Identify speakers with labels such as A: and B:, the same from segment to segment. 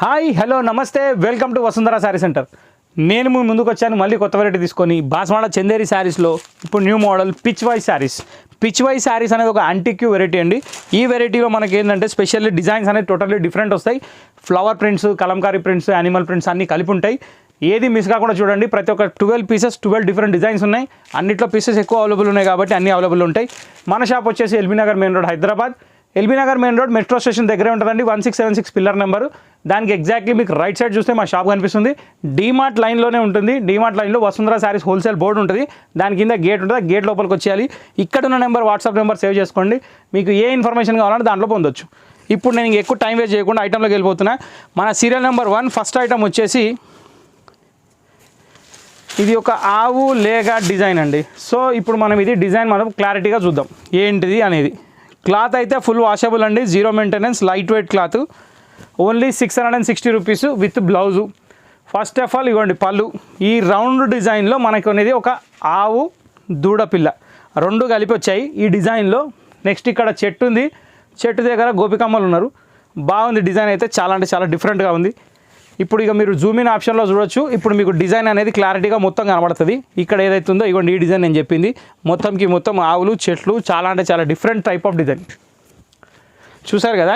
A: Hi hello నమస్తే welcome to Vasundhara sari centre. నేను ముందుకు వచ్చాను మళ్ళీ కొత్త వెరైటీ తీసుకొని బాస్వాడ చందేరి శారీస్లో ఇప్పుడు new model pitch wise saris. Pitch wise saris అనేది ఒక యాంటిక్యూ వెరైటీ అండి. ఈ వెరైటీలో మనకి ఏంటంటే స్పెషల్లీ డిజైన్స్ అనేది టోటల్లీ డిఫరెంట్ వస్తాయి. Flower prints, Kalamkari prints, animal prints అన్నీ కలిపి ఉంటాయి. ఏది మిస్ కాకుండా చూడండి. ప్రతి ఒక్క 12 పీసెస్ 12 డిఫరెంట్ డిజైన్స్ ఉన్నాయి. అన్నిట్లో పీసెస్ ఎక్కువ అవైలబుల్ ఉన్నాయి కాబట్టి అన్నీ అవైలబుల్ ఉంటాయి. మన షాప్ వచ్చేసి LB Nagar main road Hyderabad. LB Nagar main road metro station దగ్గరే ఉంటుందండి. 1676 పిల్లర్ నెంబరు. దానికి ఎగ్జాక్ట్లీ మీకు రైట్ సైడ్ చూస్తే మా షాప్ కనిపిస్తుంది. డీమార్ట్ లైన్లోనే ఉంటుంది. డీమార్ట్ లైన్లో వసుంధర శారీస్ హోల్సేల్ బోర్డు ఉంటుంది. దాని కింద గేట్ ఉంటుంది. గేట్ లోపలికి వచ్చేయాలి. ఇక్కడ ఉన్న నెంబర్ వాట్సాప్ నెంబర్ సేవ్ చేసుకోండి. మీకు ఏ ఇన్ఫర్మేషన్ కావాలంటే దాంట్లో పొందొచ్చు. ఇప్పుడు నేను ఎక్కువ టైం వేస్ట్ చేయకుండా ఐటెంలోకి వెళ్ళిపోతున్నా. మన సీరియల్ నెంబర్ 1 ఫస్ట్ ఐటమ్ వచ్చేసి ఇది ఒక ఆవు లేగా డిజైన్ అండి. సో ఇప్పుడు మనం ఇది డిజైన్ మనం క్లారిటీగా చూద్దాం ఏంటిది అనేది. క్లాత్ అయితే ఫుల్ వాషబుల్ అండి, zero maintenance, light weight cloth. Only 660 rupees with blouse. First of all ఇవ్వండి పళ్ళు. ఈ రౌండ్ డిజైన్లో మనకు అనేది ఒక ఆవు దూడపిల్ల రెండు కలిపి వచ్చాయి ఈ డిజైన్లో. నెక్స్ట్ ఇక్కడ చెట్టు ఉంది. చెట్టు దగ్గర గోపికమ్మలు ఉన్నారు. బాగుంది డిజైన్ అయితే, చాలా అంటే చాలా డిఫరెంట్గా ఉంది. ఇప్పుడు ఇక మీరు జూమ్ ఇన్ ఆప్షన్లో చూడొచ్చు. ఇప్పుడు మీకు డిజైన్ అనేది క్లారిటీగా మొత్తం కనబడుతుంది. ఇక్కడ ఏదైతే ఉందో ఇవ్వండి ఈ డిజైన్ నేను చెప్పింది. మొత్తంకి మొత్తం ఆవులు, చెట్లు, చాలా అంటే చాలా డిఫరెంట్ టైప్ ఆఫ్ డిజైన్. చూసారు కదా,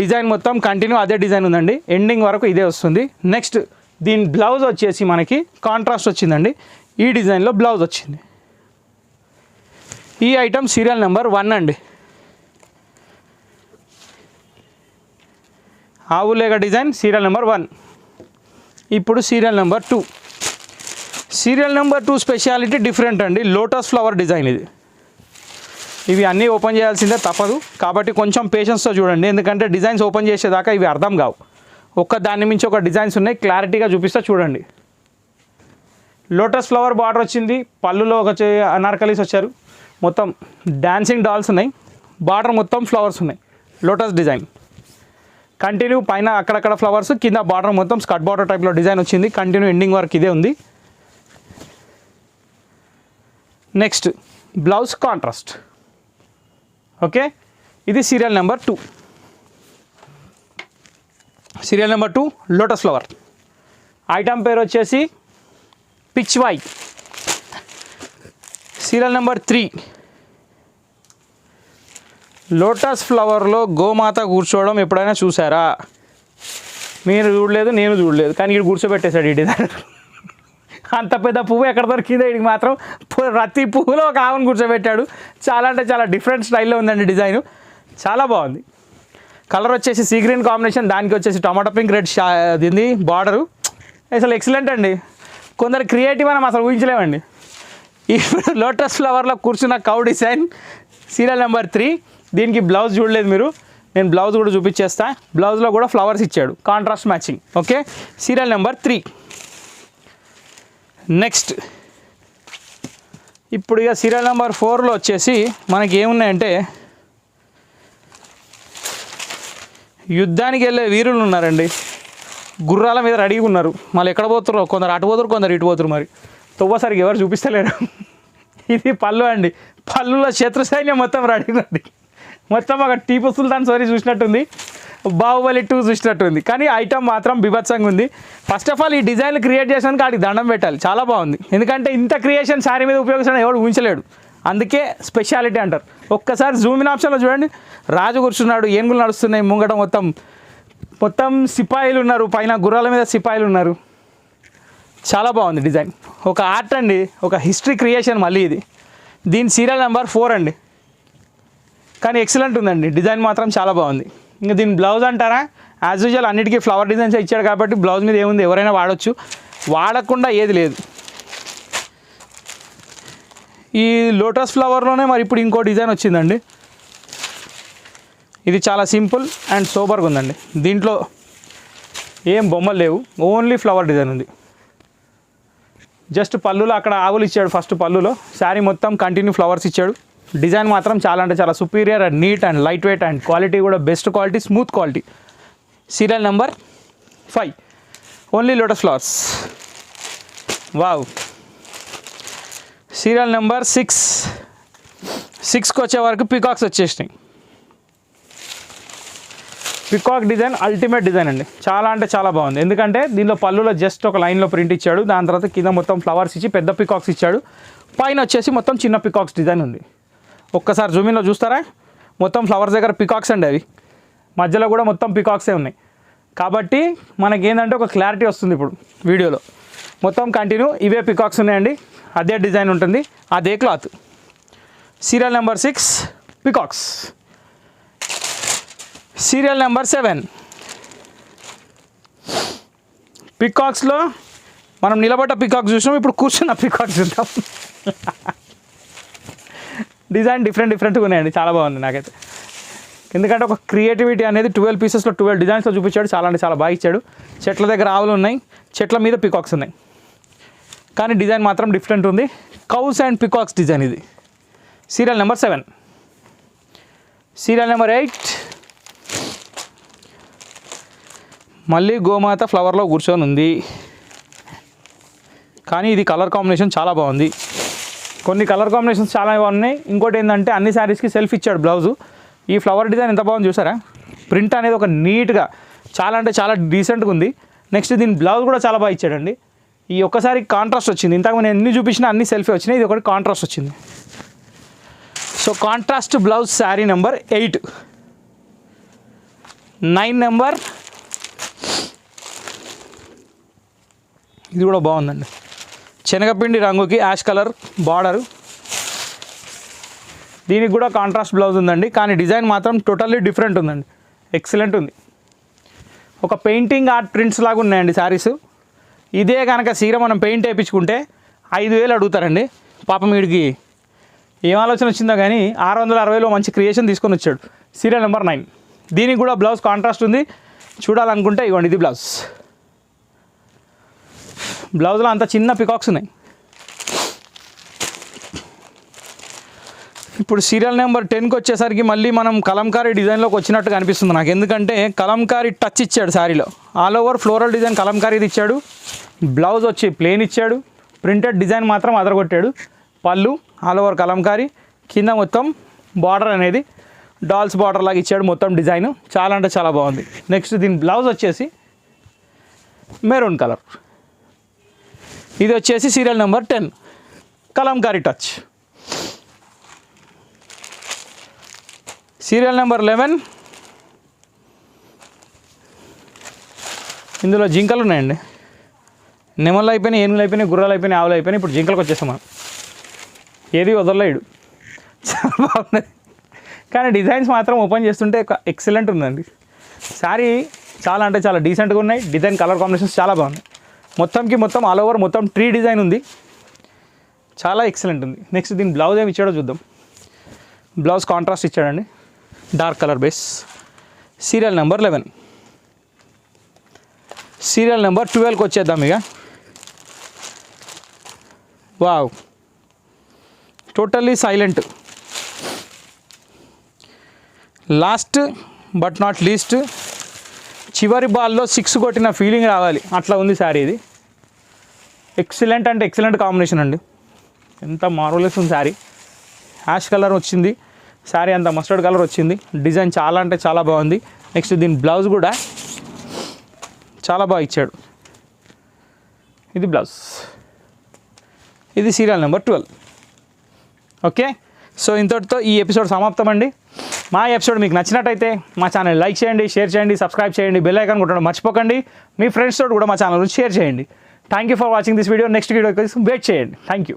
A: డిజైన్ మొత్తం కంటిన్యూ అదే డిజైన్ ఉందండి. ఎండింగ్ వరకు ఇదే వస్తుంది. నెక్స్ట్ దీని బ్లౌజ్ వచ్చేసి మనకి కాంట్రాస్ట్ వచ్చిందండి. ఈ డిజైన్లో బ్లౌజ్ వచ్చింది. ఈ ఐటమ్ సీరియల్ నెంబర్ 1 అండి. ఆవులేగ డిజైన్ సీరియల్ నెంబర్ 1. ఇప్పుడు serial number 2. Serial number 2 speciality different అండి. లోటస్ ఫ్లవర్ డిజైన్ ఇది. ఇవి అన్నీ ఓపెన్ చేయాల్సిందే తప్పదు కాబట్టి కొంచెం పేషెన్స్తో చూడండి. ఎందుకంటే డిజైన్స్ ఓపెన్ చేసేదాకా ఇవి అర్థం కావు. ఒక్క దాన్ని మించి ఒక డిజైన్స్ ఉన్నాయి. క్లారిటీగా చూపిస్తా చూడండి. లోటస్ ఫ్లవర్ బార్డర్ వచ్చింది. పళ్ళులో ఒక అనార్కలీస్ వచ్చారు. మొత్తం డాన్సింగ్ డాల్స్ ఉన్నాయి. బార్డర్ మొత్తం ఫ్లవర్స్ ఉన్నాయి. Lotus design continue. పైన అక్కడక్కడ ఫ్లవర్స్, కింద బార్డర్ మొత్తం స్కర్ట్ బార్డర్ టైప్లో డిజైన్ వచ్చింది. కంటిన్యూ ఎండింగ్ వరకు ఇదే ఉంది. Next blouse contrast. ఓకే, ఇది serial number 2. Serial number 2 lotus flower. Item పేరు వచ్చేసి pichwai. Serial number 3. Lotus ఫ్లవర్లో గోమాత కూర్చోవడం ఎప్పుడైనా చూసారా? మీరు చూడలేదు, నేను చూడలేదు, కానీ ఇక్కడ కూర్చోబెట్టేశాడు ఈ డిజైనర్. అంత పెద్ద పువ్వు ఎక్కడ దొరికిందో వీడికి మాత్రం ప్రతి పువ్వులో ఒక ఆవును కూర్చోబెట్టాడు. చాలా అంటే చాలా డిఫరెంట్ స్టైల్లో ఉందండి డిజైన్. చాలా బాగుంది. కలర్ వచ్చేసి సీ గ్రీన్ కాంబినేషన్, దానికి వచ్చేసి టమాటో పింక్ రెడ్ దీన్ని బార్డరు అసలు ఎక్సలెంట్ అండి. కొందరు క్రియేటివ్ అని అసలు ఊహించలేమండి. ఇప్పుడు లోటస్ ఫ్లవర్లో కూర్చున్న కౌ డిజైన్ సీరియల్ నెంబర్ 3. దీనికి బ్లౌజ్ చూడలేదు మీరు, నేను బ్లౌజ్ కూడా చూపించేస్తా. బ్లౌజ్లో కూడా ఫ్లవర్స్ ఇచ్చాడు, contrast matching. Okay, serial number 3. Next ఇప్పుడు ఇక సీరియల్ నెంబర్ 4లో వచ్చేసి మనకి ఏమున్నాయంటే యుద్ధానికి వెళ్ళే వీరులు ఉన్నారండి. గుర్రాల మీద రెడీగా ఉన్నారు. మళ్ళీ ఎక్కడ పోతున్నారు, కొందరు అటు పోతురు, కొందరు ఇటు పోతురు. మరి తొవ్వసరికి ఎవరు చూపిస్తలేరు. ఇది పళ్ళు అండి. పళ్ళులో శత్రు సైన్యం మొత్తం రెడీ ఉంది. మొత్తం ఒక టీపు సుల్తాన్ స్టోరీ చూసినట్టుంది, బాహుబలి 2 చూసినట్టుంది. కానీ ఐటమ్ మాత్రం బిభత్సంగా ఉంది. ఫస్ట్ ఆఫ్ ఆల్ ఈ డిజైన్లు క్రియేట్ చేసినందుకు వాడికి దండం పెట్టాలి. చాలా బాగుంది. ఎందుకంటే ఇంత క్రియేషన్ శారీ మీద ఉపయోగించడం ఎవడు ఊహించలేడు. అందుకే స్పెషాలిటీ అంటారు. ఒక్కసారి జూమ్ ఇన్ ఆప్షన్లో చూడండి. రాజు కూర్చున్నాడు, ఏనుగులు నడుస్తున్నాయి ముంగట. మొత్తం సిపాయిలు ఉన్నారు. పైన గుర్రాల మీద సిపాయిలు ఉన్నారు. చాలా బాగుంది డిజైన్. ఒక ఆర్ట్ అండి, ఒక హిస్టరీ క్రియేషన్ మళ్ళీ ఇది. దీని సీరియల్ నెంబర్ 4 అండి. కానీ ఎక్సలెంట్ ఉందండి. డిజైన్ మాత్రం చాలా బాగుంది. ఇంకా దీని బ్లౌజ్ అంటారా, యాజ్ యూజువల్ అన్నిటికీ ఫ్లవర్ డిజైన్స్ ఇచ్చాడు కాబట్టి బ్లౌజ్ మీద ఏముంది, ఎవరైనా వాడచ్చు, వాడకుండా ఏది లేదు. ఈ లోటస్ ఫ్లవర్లోనే మరి ఇప్పుడు ఇంకో డిజైన్ వచ్చిందండి. ఇది చాలా సింపుల్ అండ్ సూపర్గా ఉందండి. దీంట్లో ఏం బొమ్మలు లేవు, ఓన్లీ ఫ్లవర్ డిజైన్ ఉంది. జస్ట్ పళ్ళులో అక్కడ ఆవులు ఇచ్చాడు. ఫస్ట్ పళ్ళులో శారీ మొత్తం కంటిన్యూ ఫ్లవర్స్ ఇచ్చాడు. డిజైన్ మాత్రం చాలా అంటే చాలా superior and neat and light weight and quality కూడా best quality, smooth quality. Serial number 5 only lotus flowers. Wow. Serial number 6కి వచ్చే వరకు పీకాక్స్ వచ్చేసినాయి. పికాక్ డిజైన్ అల్టిమేట్ డిజైన్ అండి, చాలా అంటే చాలా బాగుంది. ఎందుకంటే దీనిలో పళ్ళులో జస్ట్ ఒక లైన్లో ప్రింట్ ఇచ్చాడు, దాని తర్వాత కింద మొత్తం ఫ్లవర్స్ ఇచ్చి పెద్ద పికాక్స్ ఇచ్చాడు, పైన వచ్చేసి మొత్తం చిన్న పికాక్స్ డిజైన్ ఉంది. ఒక్కసారి జూమిన్లో చూస్తారా, మొత్తం ఫ్లవర్స్ దగ్గర పికాక్స్ అండి, అవి మధ్యలో కూడా మొత్తం పికాక్సే ఉన్నాయి. కాబట్టి మనకి ఏంటంటే ఒక క్లారిటీ వస్తుంది. ఇప్పుడు వీడియోలో మొత్తం కంటిన్యూ ఇవే పికాక్స్ ఉన్నాయండి, అదే డిజైన్ ఉంటుంది, అదే cloth. Serial number 6 peacocks. Serial number 7 పికాక్స్లో మనం నిలబడ్డ పికాక్స్ చూసినాం, ఇప్పుడు కూర్చున్న పికాక్స్ చూద్దాం. డిజైన్ డిఫరెంట్గా ఉన్నాయండి, చాలా బాగుంది నాకైతే. ఎందుకంటే ఒక క్రియేటివిటీ అనేది 12 పీసెస్లో 12 డిజైన్స్లో చూపించాడు, చాలా అంటే చాలా బాగా ఇచ్చాడు. చెట్ల దగ్గర ఆవులు ఉన్నాయి, చెట్ల మీద పికాక్స్ ఉన్నాయి, కానీ డిజైన్ మాత్రం డిఫరెంట్ ఉంది. కౌస్ అండ్ పికాక్స్ డిజైన్ ఇది. Serial number 7. సీరియల్ నెంబర్ 8 మళ్ళీ గోమాత ఫ్లవర్లో కూర్చొని ఉంది, కానీ ఇది కలర్ కాంబినేషన్ చాలా బాగుంది. కొన్ని కలర్ కాంబినేషన్స్ చాలా బాగున్నాయి. ఇంకోటి ఏంటంటే అన్ని శారీస్కి సెల్ఫ్ ఇచ్చాడు బ్లౌజు. ఈ ఫ్లవర్ డిజైన్ ఎంత బాగుంది చూసారా, ప్రింట్ అనేది ఒక నీట్గా చాలా అంటే చాలా డీసెంట్గా ఉంది. నెక్స్ట్ దీని బ్లౌజ్ కూడా చాలా బాగా ఇచ్చాడండి. ఈ ఒక్కసారి కాంట్రాస్ట్ వచ్చింది, ఇంతకు నేను ఎన్ని చూపించినా అన్ని సెల్ఫీ వచ్చినాయి, ఇది ఒకటి కాంట్రాస్ట్ వచ్చింది. So contrast blouse sari number 8. 9 number ఇది కూడా బాగుందండి, శనగపిండి రంగుకి యాష్ కలర్ బార్డరు. దీనికి కూడా కాంట్రాస్ట్ బ్లౌజ్ ఉందండి, కానీ డిజైన్ మాత్రం టోటల్లీ డిఫరెంట్ ఉందండి, ఎక్సలెంట్ ఉంది. ఒక పెయింటింగ్ ఆర్ట్ ప్రింట్స్ లాగా ఉన్నాయండి శారీస్. ఇదే కనుక సీర మనం పెయింట్ వేయించుకుంటే 5,000 అడుగుతారండి. పాపం వీడికి ఏం ఆలోచన వచ్చిందో కానీ 660లో మంచి క్రియేషన్ తీసుకొని వచ్చాడు. Serial number 9. దీనికి కూడా బ్లౌజ్ కాంట్రాస్ట్ ఉంది, చూడాలనుకుంటే ఇవ్వండి ఇది బ్లౌజ్. బ్లౌజ్లో అంత చిన్న పికాక్స్ ఉన్నాయి. ఇప్పుడు సీరియల్ నెంబర్ 10కి వచ్చేసరికి మళ్ళీ మనం కలంకారీ డిజైన్లోకి వచ్చినట్టుగా అనిపిస్తుంది నాకు. ఎందుకంటే కలంకారీ టచ్ ఇచ్చాడు శారీలో, ఆల్ ఓవర్ ఫ్లోరల్ డిజైన్ కలంకారీది ఇచ్చాడు. బ్లౌజ్ వచ్చి ప్లెయిన్ ఇచ్చాడు, ప్రింటెడ్ డిజైన్ మాత్రం అదరగొట్టాడు. పళ్ళు ఆల్ ఓవర్ కలంకారీ, కింద మొత్తం బార్డర్ అనేది డాల్స్ బార్డర్ లాగా ఇచ్చాడు. మొత్తం డిజైన్ చాలా అంటే చాలా బాగుంది. నెక్స్ట్ దీని బ్లౌజ్ వచ్చేసి మెరూన్ కలర్. ఇది వచ్చేసి serial number 10 Kalamkari touch. Serial number 11 ఇందులో జింకలు ఉన్నాయండి. నెమళ్ళు అయిపోయినాయి, ఏనుగులు అయిపోయినాయి, గుర్రాలు అయిపోయినాయి, ఆవులు అయిపోయినాయి. ఇప్పుడు జింకలకు వచ్చేస్తాం మనం. ఏది వదలలేడు, చాలా బాగుంది. కానీ డిజైన్స్ మాత్రం ఓపెన్ చేస్తుంటే ఎక్సలెంట్ ఉందండి. శారీ చాలా అంటే చాలా డీసెంట్గా ఉన్నాయి. డిజైన్ కలర్ కాంబినేషన్స్ చాలా బాగున్నాయి. మొత్తంకి మొత్తం ఆల్ ఓవర్ మొత్తం ట్రీ డిజైన్ ఉంది, చాలా ఎక్సలెంట్ ఉంది. నెక్స్ట్ దీని బ్లౌజ్ ఏమి ఇచ్చాడో చూద్దాం. బ్లౌజ్ కాంట్రాస్ట్ ఇచ్చాడండి, dark colour base. Serial number 11. Serial number 12కి వచ్చేద్దాం ఇక. Wow, totally silent. Last but not least, చివరి బాల్లో 6 కొట్టిన ఫీలింగ్ రావాలి, అట్లా ఉంది శారీ. ఇది ఎక్సలెంట్ అంటే ఎక్సలెంట్ కాంబినేషన్ అండి, ఎంత మార్వలెస్ ఉంది శారీ. యాష్ కలర్ వచ్చింది, శారీ అంతా మస్టర్డ్ కలర్ వచ్చింది. డిజైన్ చాలా అంటే చాలా బాగుంది. నెక్స్ట్ దీని బ్లౌజ్ కూడా చాలా బాగా ఇచ్చాడు. ఇది బ్లౌజ్. ఇది సీరియల్ నెంబర్ 12. ఓకే, సో ఇంతటితో ఈ ఎపిసోడ్ సమాప్తం అండి. మా ఎపిసోడ్ మీకు నచ్చినట్టయితే మా ఛానల్ లైక్ చేయండి, షేర్ చేయండి, సబ్స్క్రైబ్ చేయండి, బెల్ ఐకాన్ కొట్టడం మర్చిపోకండి. మీ ఫ్రెండ్స్ తోటి కూడా మా ఛానల్ షేర్ చేయండి. Thank you for watching this video. Next video కోసం వెయిట్ చేయండి. Thank you.